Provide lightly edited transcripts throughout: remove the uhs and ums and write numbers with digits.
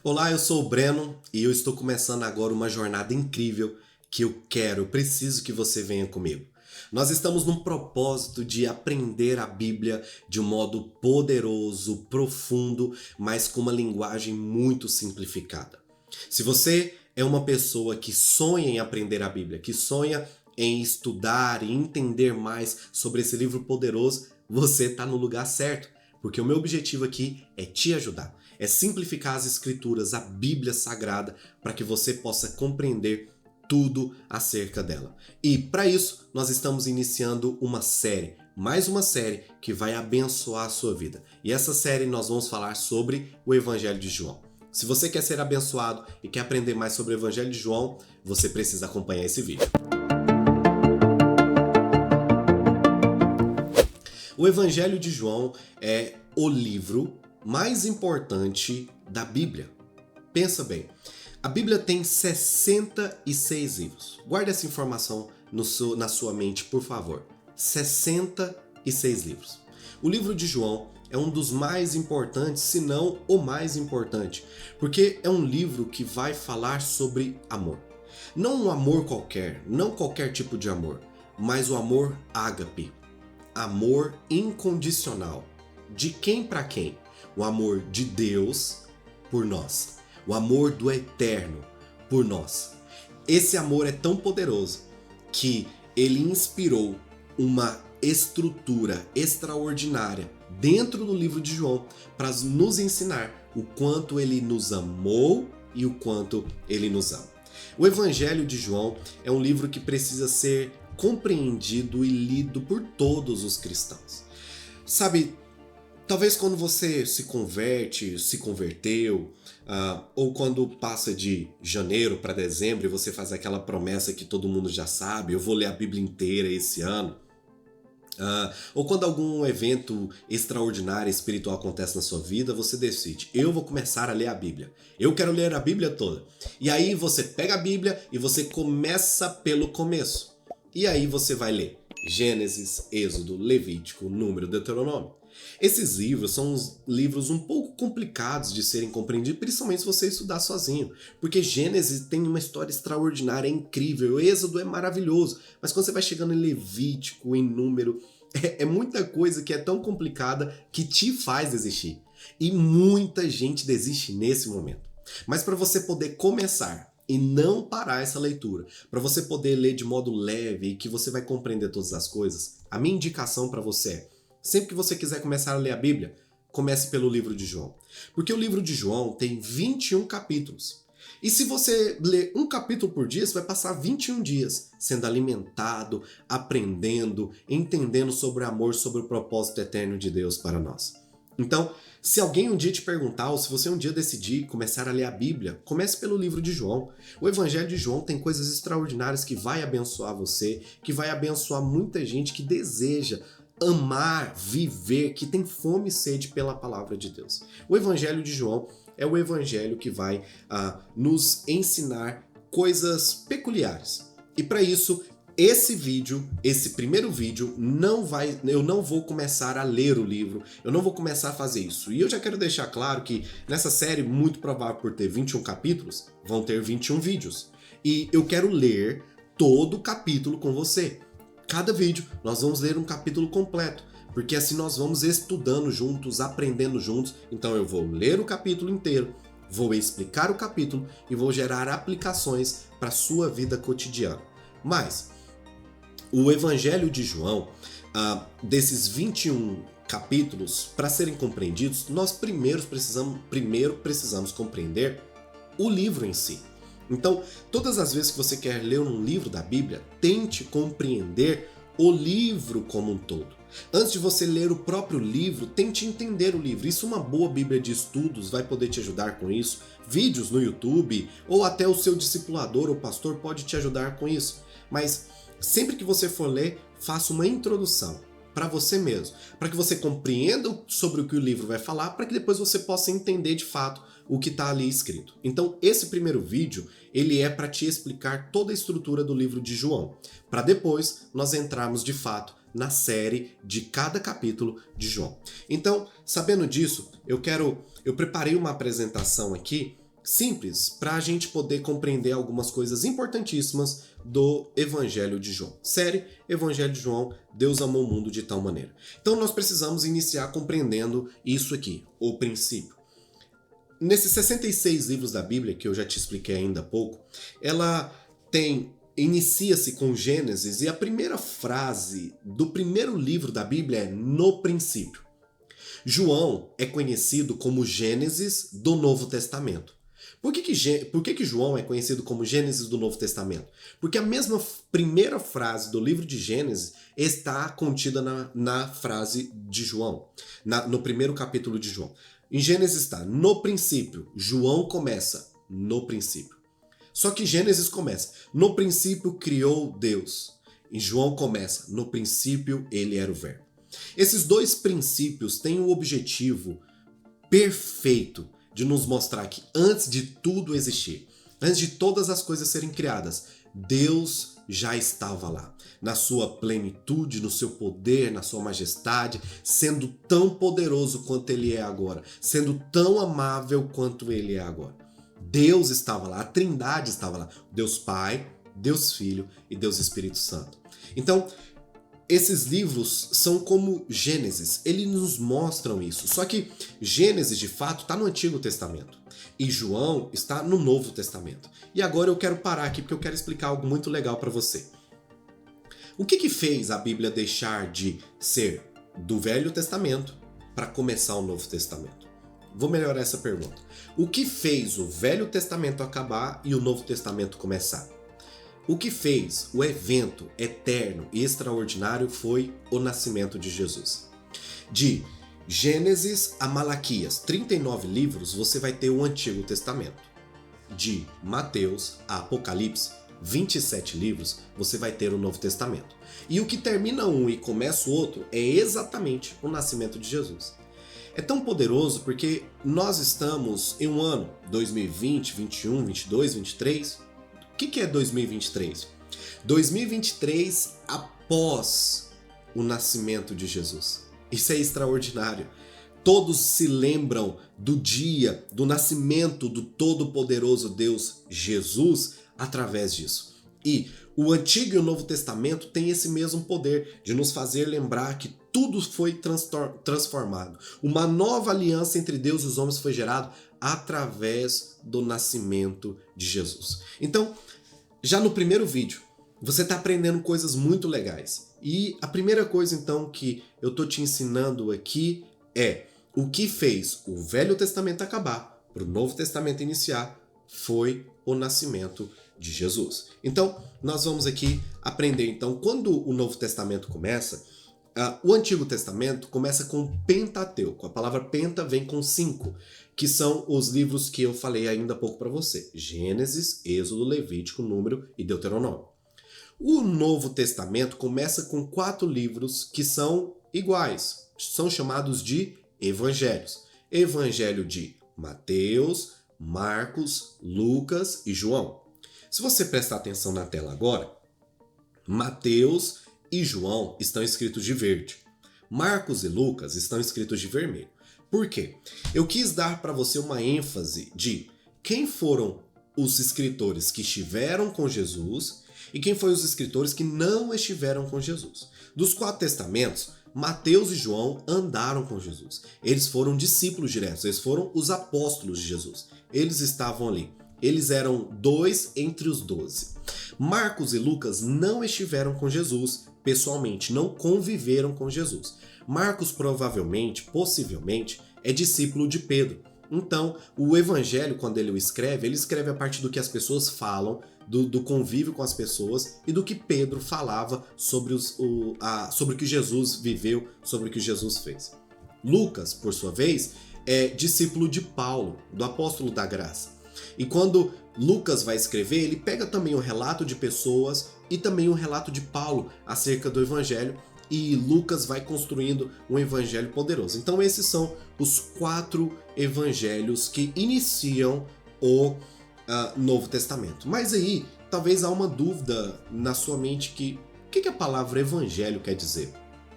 Olá, eu sou o Breno e eu estou começando agora uma jornada incrível que eu preciso que você venha comigo. Nós estamos num propósito de aprender a Bíblia de um modo poderoso, profundo, mas com uma linguagem muito simplificada. Se você é uma pessoa que sonha em aprender a Bíblia, que sonha em estudar e entender mais sobre esse livro poderoso, você está no lugar certo, porque o meu objetivo aqui é te ajudar, é simplificar as escrituras, a Bíblia Sagrada, para que você possa compreender tudo acerca dela. E para isso, nós estamos iniciando uma série, mais uma série que vai abençoar a sua vida. E essa série nós vamos falar sobre o Evangelho de João. Se você quer ser abençoado e quer aprender mais sobre o Evangelho de João, você precisa acompanhar esse vídeo. O Evangelho de João é o livro mais importante da Bíblia. Pensa bem, a Bíblia tem 66 livros. Guarde essa informação na sua mente, por favor. 66 livros. O livro de João é um dos mais importantes, se não o mais importante, porque é um livro que vai falar sobre amor. Não um amor qualquer, não qualquer tipo de amor, mas o amor ágape. Amor incondicional. De quem para quem? O amor de Deus por nós. O amor do eterno por nós. Esse amor é tão poderoso que ele inspirou uma estrutura extraordinária dentro do livro de João para nos ensinar o quanto ele nos amou e o quanto ele nos ama. O Evangelho de João é um livro que precisa ser compreendido e lido por todos os cristãos. Sabe, talvez quando você se converte, se converteu, ou quando passa de janeiro para dezembro e você faz aquela promessa que todo mundo já sabe, eu vou ler a Bíblia inteira esse ano, ou quando algum evento extraordinário espiritual acontece na sua vida, você decide, eu vou começar a ler a Bíblia. Eu quero ler a Bíblia toda. E aí você pega a Bíblia e você começa pelo começo. E aí você vai ler Gênesis, Êxodo, Levítico, Número, Deuteronômio. Esses livros são uns livros um pouco complicados de serem compreendidos, principalmente se você estudar sozinho. Porque Gênesis tem uma história extraordinária, é incrível, Êxodo é maravilhoso. Mas quando você vai chegando em Levítico, em Número, é muita coisa que é tão complicada que te faz desistir. E muita gente desiste nesse momento. Mas para você poder começar e não parar essa leitura, para você poder ler de modo leve e que você vai compreender todas as coisas, a minha indicação para você é, sempre que você quiser começar a ler a Bíblia, comece pelo livro de João. Porque o livro de João tem 21 capítulos. E se você ler um capítulo por dia, você vai passar 21 dias sendo alimentado, aprendendo, entendendo sobre o amor, sobre o propósito eterno de Deus para nós. Então, se alguém um dia te perguntar, ou se você um dia decidir começar a ler a Bíblia, comece pelo livro de João. O Evangelho de João tem coisas extraordinárias que vai abençoar você, que vai abençoar muita gente que deseja amar, viver, que tem fome e sede pela palavra de Deus. O Evangelho de João é o Evangelho que vai nos ensinar coisas peculiares. E para isso, esse primeiro vídeo, eu não vou começar a ler o livro, eu não vou começar a fazer isso. E eu já quero deixar claro que nessa série, muito provável por ter 21 capítulos, vão ter 21 vídeos. E eu quero ler todo o capítulo com você. Cada vídeo nós vamos ler um capítulo completo, porque assim nós vamos estudando juntos, aprendendo juntos. Então eu vou ler o capítulo inteiro, vou explicar o capítulo e vou gerar aplicações para a sua vida cotidiana. Mas o Evangelho de João, desses 21 capítulos, para serem compreendidos, nós primeiro precisamos compreender o livro em si. Então, todas as vezes que você quer ler um livro da Bíblia, tente compreender o livro como um todo. Antes de você ler o próprio livro, tente entender o livro. Isso uma boa Bíblia de estudos vai poder te ajudar com isso. Vídeos no YouTube, ou até o seu discipulador ou pastor pode te ajudar com isso. Mas sempre que você for ler, faça uma introdução para você mesmo, para que você compreenda sobre o que o livro vai falar, para que depois você possa entender de fato o que está ali escrito. Então, esse primeiro vídeo, ele é para te explicar toda a estrutura do livro de João, para depois nós entrarmos de fato na série de cada capítulo de João. Então, sabendo disso, eu preparei uma apresentação aqui simples para a gente poder compreender algumas coisas importantíssimas do Evangelho de João. Série Evangelho de João, Deus amou o mundo de tal maneira. Então nós precisamos iniciar compreendendo isso aqui, o princípio. Nesses 66 livros da Bíblia, que eu já te expliquei ainda há pouco, ela inicia-se com Gênesis e a primeira frase do primeiro livro da Bíblia é no princípio. João é conhecido como Gênesis do Novo Testamento. Por que João é conhecido como Gênesis do Novo Testamento? Porque a mesma primeira frase do livro de Gênesis está contida na frase de João, no primeiro capítulo de João. Em Gênesis está, no princípio. João começa, no princípio. Só que Gênesis começa, no princípio criou Deus. E João começa, no princípio ele era o verbo. Esses dois princípios têm o objetivo perfeito de nos mostrar que antes de tudo existir, antes de todas as coisas serem criadas, Deus já estava lá, na sua plenitude, no seu poder, na sua majestade, sendo tão poderoso quanto ele é agora, sendo tão amável quanto ele é agora. Deus estava lá, a Trindade estava lá, Deus Pai, Deus Filho e Deus Espírito Santo. Então, esses livros são como Gênesis, eles nos mostram isso. Só que Gênesis, de fato, está no Antigo Testamento e João está no Novo Testamento. E agora eu quero parar aqui porque eu quero explicar algo muito legal para você. O que fez a Bíblia deixar de ser do Velho Testamento para começar o Novo Testamento? Vou melhorar essa pergunta. O que fez o Velho Testamento acabar e o Novo Testamento começar? O que fez o evento eterno e extraordinário foi o nascimento de Jesus. De Gênesis a Malaquias, 39 livros, você vai ter o Antigo Testamento. De Mateus a Apocalipse, 27 livros, você vai ter o Novo Testamento. E o que termina um e começa o outro é exatamente o nascimento de Jesus. É tão poderoso porque nós estamos em um ano, 2020, 21, 22, 23... O que é 2023? 2023 após o nascimento de Jesus. Isso é extraordinário. Todos se lembram do dia, do nascimento do todo-poderoso Deus Jesus através disso. E o Antigo e o Novo Testamento têm esse mesmo poder de nos fazer lembrar que tudo foi transformado. Uma nova aliança entre Deus e os homens foi gerada através do nascimento de Jesus. Então, já no primeiro vídeo, você está aprendendo coisas muito legais. E a primeira coisa, então, que eu estou te ensinando aqui é o que fez o Velho Testamento acabar para o Novo Testamento iniciar foi o nascimento de Jesus. Então, nós vamos aqui aprender. Então, quando o Novo Testamento começa, o Antigo Testamento começa com o Pentateuco. A palavra penta vem com 5, que são os livros que eu falei ainda há pouco para você. Gênesis, Êxodo, Levítico, Número e Deuteronômio. O Novo Testamento começa com 4 livros que são iguais. São chamados de evangelhos. Evangelho de Mateus, Marcos, Lucas e João. Se você prestar atenção na tela agora, Mateus e João estão escritos de verde. Marcos e Lucas estão escritos de vermelho. Por quê? Eu quis dar para você uma ênfase de quem foram os escritores que estiveram com Jesus e quem foram os escritores que não estiveram com Jesus. Dos 4 testamentos, Mateus e João andaram com Jesus. Eles foram discípulos diretos, eles foram os apóstolos de Jesus. Eles estavam ali. Eles eram 2 entre os 12. Marcos e Lucas não estiveram com Jesus pessoalmente, não conviveram com Jesus. Marcos provavelmente, possivelmente, é discípulo de Pedro. Então, o evangelho, quando ele escreve a partir do que as pessoas falam, do convívio com as pessoas e do que Pedro falava sobre o que Jesus viveu, sobre o que Jesus fez. Lucas, por sua vez, é discípulo de Paulo, do apóstolo da graça. E quando Lucas vai escrever, ele pega também o relato de pessoas e também o relato de Paulo acerca do evangelho, e Lucas vai construindo um evangelho poderoso. Então esses são os 4 evangelhos que iniciam o Novo Testamento. Mas aí, talvez há uma dúvida na sua mente que o que a palavra evangelho quer dizer?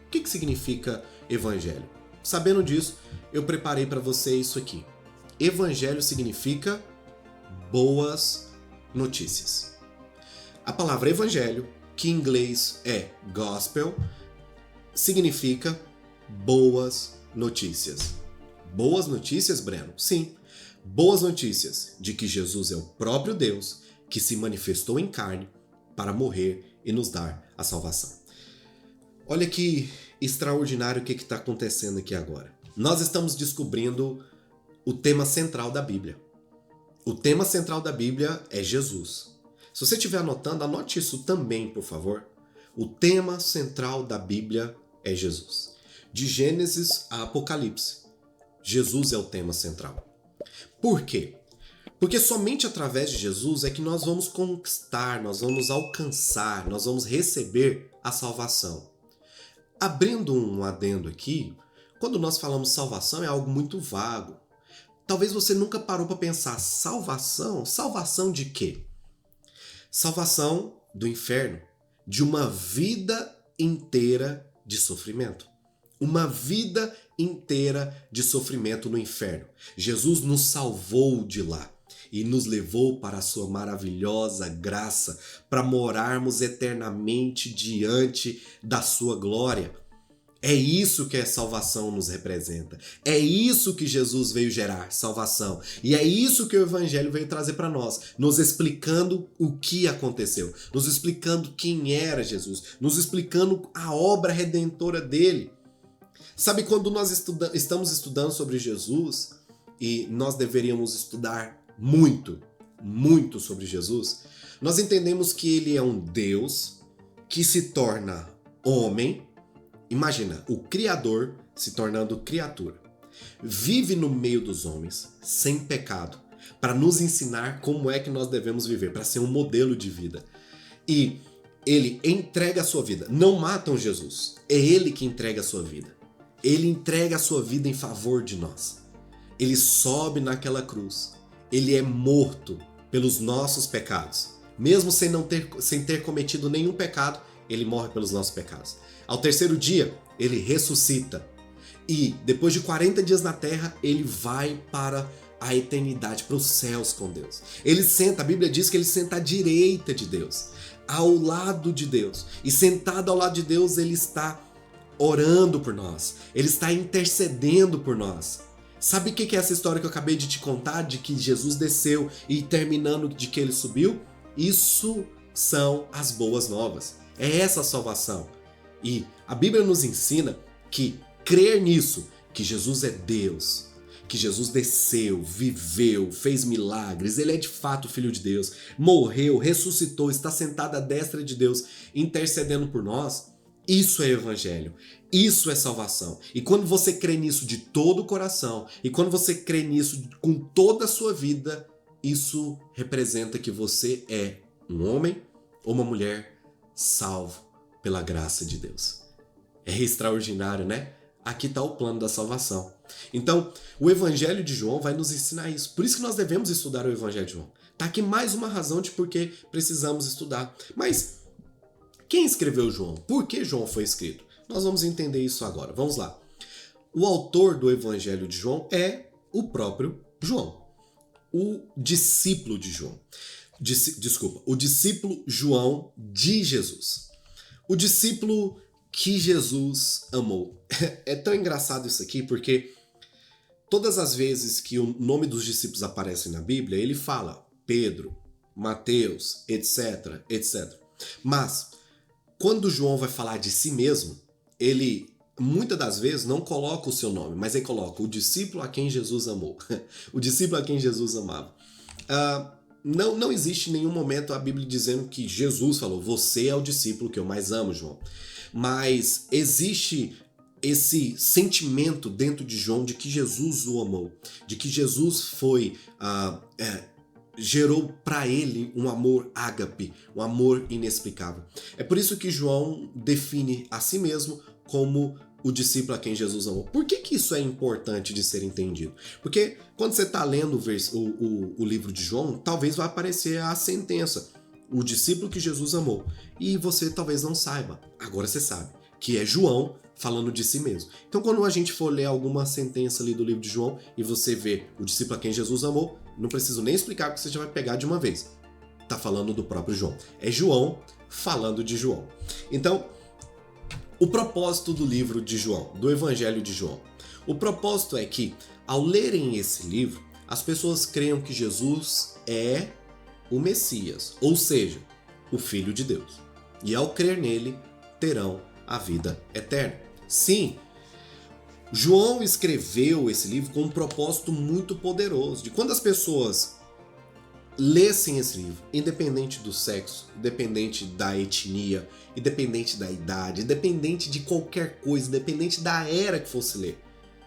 O que significa evangelho? Sabendo disso, eu preparei para você isso aqui. Evangelho significa boas notícias. A palavra evangelho, que em inglês é gospel, significa boas notícias. Boas notícias, Breno? Sim. Boas notícias de que Jesus é o próprio Deus que se manifestou em carne para morrer e nos dar a salvação. Olha que extraordinário o que está acontecendo aqui agora. Nós estamos descobrindo o tema central da Bíblia. O tema central da Bíblia é Jesus. Se você estiver anotando, anote isso também, por favor. O tema central da Bíblia é Jesus. De Gênesis a Apocalipse, Jesus é o tema central. Por quê? Porque somente através de Jesus é que nós vamos conquistar, nós vamos alcançar, nós vamos receber a salvação. Abrindo um adendo aqui, quando nós falamos salvação é algo muito vago. Talvez você nunca parou para pensar, salvação? Salvação de quê? Salvação do inferno, de uma vida inteira de sofrimento. Uma vida inteira de sofrimento no inferno. Jesus nos salvou de lá e nos levou para a sua maravilhosa graça para morarmos eternamente diante da sua glória. É isso que a salvação nos representa. É isso que Jesus veio gerar, salvação. E é isso que o Evangelho veio trazer para nós, nos explicando o que aconteceu, nos explicando quem era Jesus, nos explicando a obra redentora dele. Sabe, quando nós estamos estudando sobre Jesus, e nós deveríamos estudar muito sobre Jesus, nós entendemos que ele é um Deus que se torna homem. Imagina, o Criador se tornando criatura. Vive no meio dos homens, sem pecado, para nos ensinar como é que nós devemos viver, para ser um modelo de vida. E ele entrega a sua vida. Não matam Jesus, é ele que entrega a sua vida. Ele entrega a sua vida em favor de nós. Ele sobe naquela cruz. Ele é morto pelos nossos pecados. Mesmo sem ter cometido nenhum pecado, ele morre pelos nossos pecados. Ao terceiro dia, ele ressuscita. E depois de 40 dias na terra, ele vai para a eternidade, para os céus com Deus. Ele senta, a Bíblia diz que ele senta à direita de Deus, ao lado de Deus. E sentado ao lado de Deus, ele está orando por nós. Ele está intercedendo por nós. Sabe o que é essa história que eu acabei de te contar? De que Jesus desceu e terminando de que ele subiu? Isso são as boas novas. É essa a salvação. E a Bíblia nos ensina que crer nisso, que Jesus é Deus, que Jesus desceu, viveu, fez milagres, ele é de fato o Filho de Deus, morreu, ressuscitou, está sentado à destra de Deus, intercedendo por nós, isso é evangelho, isso é salvação. E quando você crê nisso de todo o coração, e quando você crê nisso com toda a sua vida, isso representa que você é um homem ou uma mulher salvo pela graça de Deus. É extraordinário, né? Aqui está o plano da salvação. Então, o Evangelho de João vai nos ensinar isso. Por isso que nós devemos estudar o Evangelho de João. Está aqui mais uma razão de por que precisamos estudar. Mas quem escreveu João? Por que João foi escrito? Nós vamos entender isso agora. Vamos lá. O autor do Evangelho de João é o próprio João. O discípulo de João. O discípulo João de Jesus. O discípulo que Jesus amou. É tão engraçado isso aqui, porque todas as vezes que o nome dos discípulos aparece na Bíblia, ele fala Pedro, Mateus, etc, etc. Mas, quando João vai falar de si mesmo, ele, muitas das vezes, não coloca o seu nome, mas ele coloca o discípulo a quem Jesus amou. O discípulo a quem Jesus amava. Não existe nenhum momento a Bíblia dizendo que Jesus falou, você é o discípulo que eu mais amo, João. Mas existe esse sentimento dentro de João de que Jesus o amou, de que Jesus gerou para ele um amor ágape, um amor inexplicável. É por isso que João define a si mesmo como o discípulo a quem Jesus amou. Por que isso é importante de ser entendido? Porque quando você está lendo o livro de João, talvez vai aparecer a sentença, o discípulo que Jesus amou. E você talvez não saiba, agora você sabe, que é João falando de si mesmo. Então quando a gente for ler alguma sentença ali do livro de João e você vê o discípulo a quem Jesus amou, Não preciso nem explicar porque você já vai pegar de uma vez. Tá falando do próprio João. É João falando de João. Então, o propósito do livro de João, do Evangelho de João. O propósito é que, ao lerem esse livro, as pessoas creiam que Jesus é o Messias, ou seja, o Filho de Deus. E ao crer nele, terão a vida eterna. Sim, João escreveu esse livro com um propósito muito poderoso, de quando as pessoas lessem esse livro, independente do sexo, independente da etnia, independente da idade, independente de qualquer coisa, independente da era que fosse ler,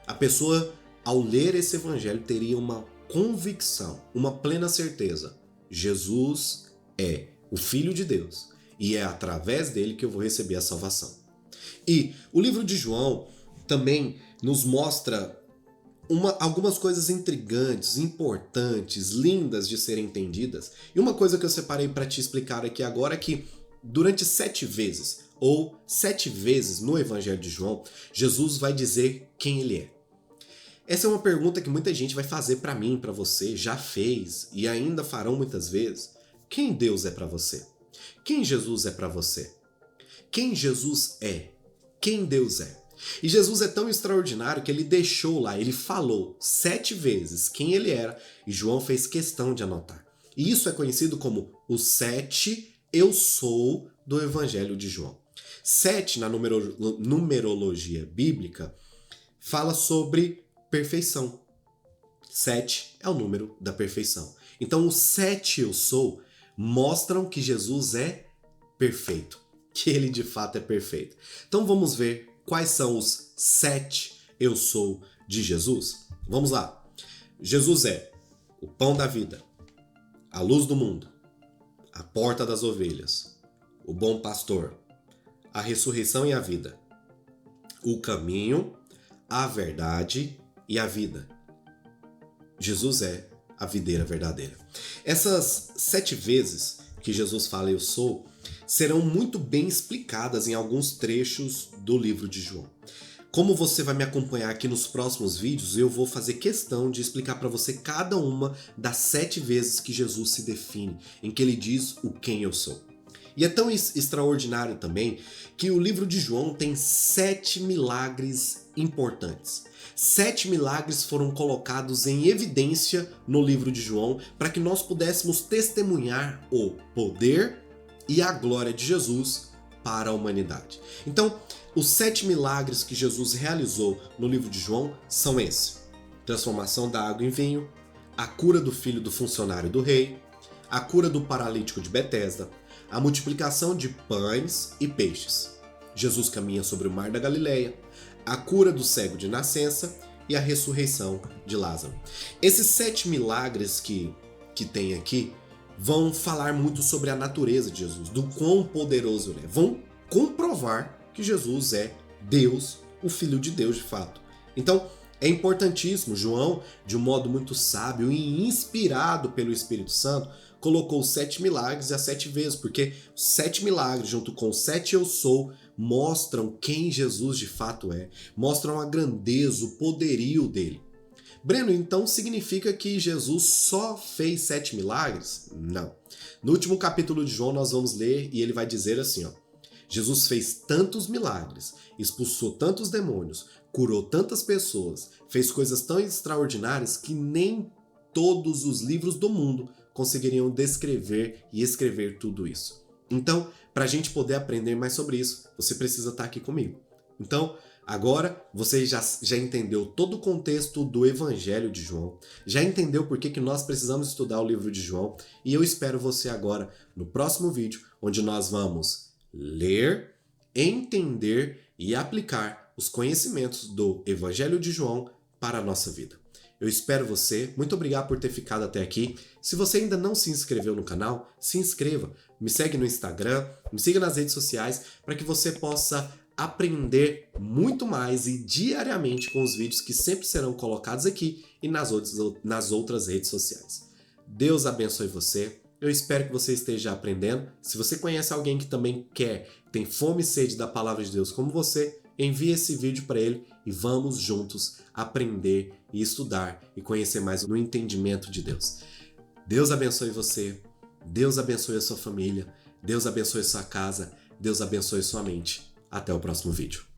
a pessoa, ao ler esse evangelho, teria uma convicção, uma plena certeza. Jesus é o Filho de Deus e é através dele que eu vou receber a salvação. E o livro de João também nos mostra algumas coisas intrigantes, importantes, lindas de serem entendidas. E uma coisa que eu separei para te explicar aqui agora é que durante 7 vezes, ou 7 vezes no Evangelho de João, Jesus vai dizer quem ele é. Essa é uma pergunta que muita gente vai fazer para mim, para você, já fez e ainda farão muitas vezes. Quem Deus é para você? Quem Jesus é para você? Quem Jesus é? Quem Deus é? E Jesus é tão extraordinário que ele deixou lá, ele falou 7 vezes quem ele era e João fez questão de anotar. E isso é conhecido como o 7 eu sou do Evangelho de João. 7 na numerologia bíblica fala sobre perfeição. 7 é o número da perfeição. Então os 7 eu sou mostram que Jesus é perfeito, que ele de fato é perfeito. Então vamos ver quais são os 7 eu sou de Jesus? Vamos lá. Jesus é o pão da vida, a luz do mundo, a porta das ovelhas, o bom pastor, a ressurreição e a vida, o caminho, a verdade e a vida. Jesus é a videira verdadeira. Essas 7 vezes que Jesus fala eu sou serão muito bem explicadas em alguns trechos do livro de João. Como você vai me acompanhar aqui nos próximos vídeos, eu vou fazer questão de explicar para você cada uma das 7 vezes que Jesus se define, em que ele diz o quem eu sou. E é tão extraordinário também que o livro de João tem 7 milagres importantes. 7 milagres foram colocados em evidência no livro de João para que nós pudéssemos testemunhar o poder e a glória de Jesus para a humanidade. Então, os 7 milagres que Jesus realizou no livro de João são esses: transformação da água em vinho, a cura do filho do funcionário do rei, a cura do paralítico de Betesda, a multiplicação de pães e peixes, Jesus caminha sobre o mar da Galileia, a cura do cego de nascença e a ressurreição de Lázaro. Esses 7 milagres que tem aqui vão falar muito sobre a natureza de Jesus, do quão poderoso ele é. Vão comprovar que Jesus é Deus, o Filho de Deus de fato. Então, é importantíssimo, João, de um modo muito sábio e inspirado pelo Espírito Santo, colocou os 7 milagres as 7 vezes, porque os 7 milagres junto com os 7 eu sou mostram quem Jesus de fato é, mostram a grandeza, o poderio dele. Breno, então significa que Jesus só fez 7 milagres? Não. No último capítulo de João nós vamos ler e ele vai dizer assim, ó: Jesus fez tantos milagres, expulsou tantos demônios, curou tantas pessoas, fez coisas tão extraordinárias que nem todos os livros do mundo conseguiriam descrever e escrever tudo isso. Então, para a gente poder aprender mais sobre isso, você precisa estar aqui comigo. Então, agora você já entendeu todo o contexto do Evangelho de João, já entendeu por que nós precisamos estudar o livro de João, e eu espero você agora no próximo vídeo, onde nós vamos ler, entender e aplicar os conhecimentos do Evangelho de João para a nossa vida. Eu espero você, muito obrigado por ter ficado até aqui. Se você ainda não se inscreveu no canal, se inscreva, me segue no Instagram, me siga nas redes sociais para que você possa aprender muito mais e diariamente com os vídeos que sempre serão colocados aqui e nas outras redes sociais. Deus abençoe você. Eu espero que você esteja aprendendo. Se você conhece alguém que também tem fome e sede da palavra de Deus como você, envie esse vídeo para ele e vamos juntos aprender e estudar e conhecer mais no entendimento de Deus. Deus abençoe você, Deus abençoe a sua família, Deus abençoe sua casa, Deus abençoe sua mente. Até o próximo vídeo.